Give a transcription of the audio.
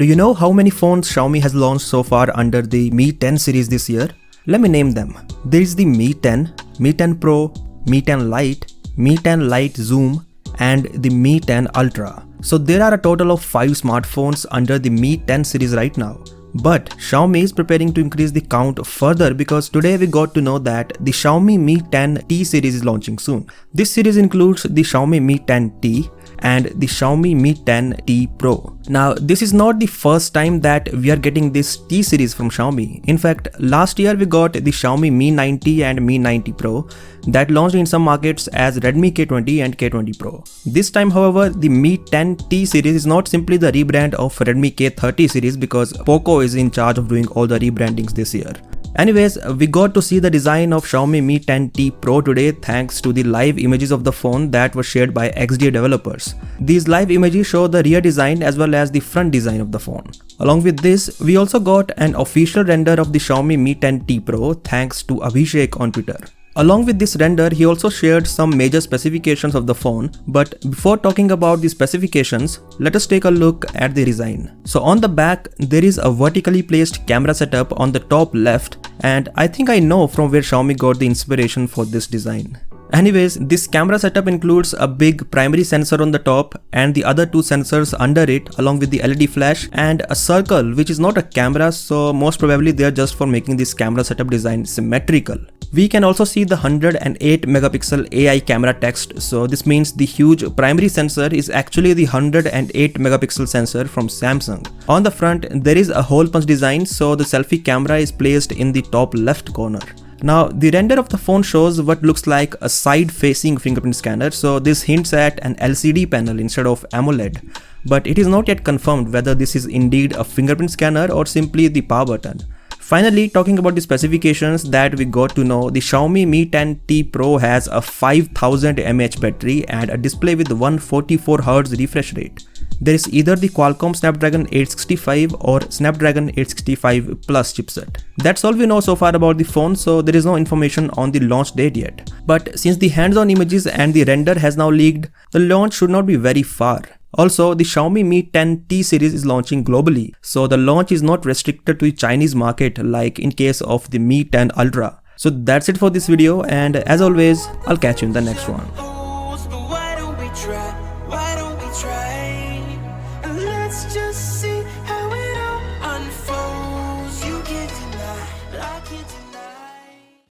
Do you know how many phones Xiaomi has launched so far under the Mi 10 series this year? Let me name them. There is the Mi 10, Mi 10 Pro, Mi 10 Lite, Mi 10 Lite Zoom, and the Mi 10 Ultra. So there are a total of 5 smartphones under the Mi 10 series right now. But Xiaomi is preparing to increase the count further because today we got to know that the Xiaomi Mi 10T series is launching soon. This series includes the Xiaomi Mi 10T and the Xiaomi Mi 10T Pro. Now this is not the first time that we are getting this T series from Xiaomi. In fact, last year we got the Xiaomi Mi 90 and Mi 90 Pro that launched in some markets as Redmi K20 and K20 Pro. This time however, the Mi 10T series is not simply the rebrand of Redmi K30 series because Poco is in charge of doing all the rebrandings this year. Anyways, we got to see the design of Xiaomi Mi 10T Pro today thanks to the live images of the phone that were shared by XDA developers. These live images show the rear design as well as the front design of the phone. Along with this, we also got an official render of the Xiaomi Mi 10T Pro thanks to Abhishek on Twitter. Along with this render, he also shared some major specifications of the phone, but before talking about the specifications, let us take a look at the design. So on the back, there is a vertically placed camera setup on the top left, and I think I know from where Xiaomi got the inspiration for this design. Anyways, this camera setup includes a big primary sensor on the top and the other 2 sensors under it along with the LED flash and a circle which is not a camera, so most probably they are just for making this camera setup design symmetrical. We can also see the 108 megapixel AI camera text, so this means the huge primary sensor is actually the 108 megapixel sensor from Samsung. On the front there is a hole punch design, so the selfie camera is placed in the top left corner. Now the render of the phone shows what looks like a side-facing fingerprint scanner, so this hints at an LCD panel instead of AMOLED. But it is not yet confirmed whether this is indeed a fingerprint scanner or simply the power button. Finally, talking about the specifications that we got to know, the Xiaomi Mi 10T Pro has a 5000 mAh battery and a display with 144Hz refresh rate. There is either the Qualcomm Snapdragon 865 or Snapdragon 865 Plus chipset. That's all we know so far about the phone, so there is no information on the launch date yet. But since the hands-on images and the render has now leaked, the launch should not be very far. Also, the Xiaomi Mi 10T series is launching globally, so the launch is not restricted to the Chinese market like in case of the Mi 10 Ultra. So that's it for this video, and as always, I'll catch you in the next one.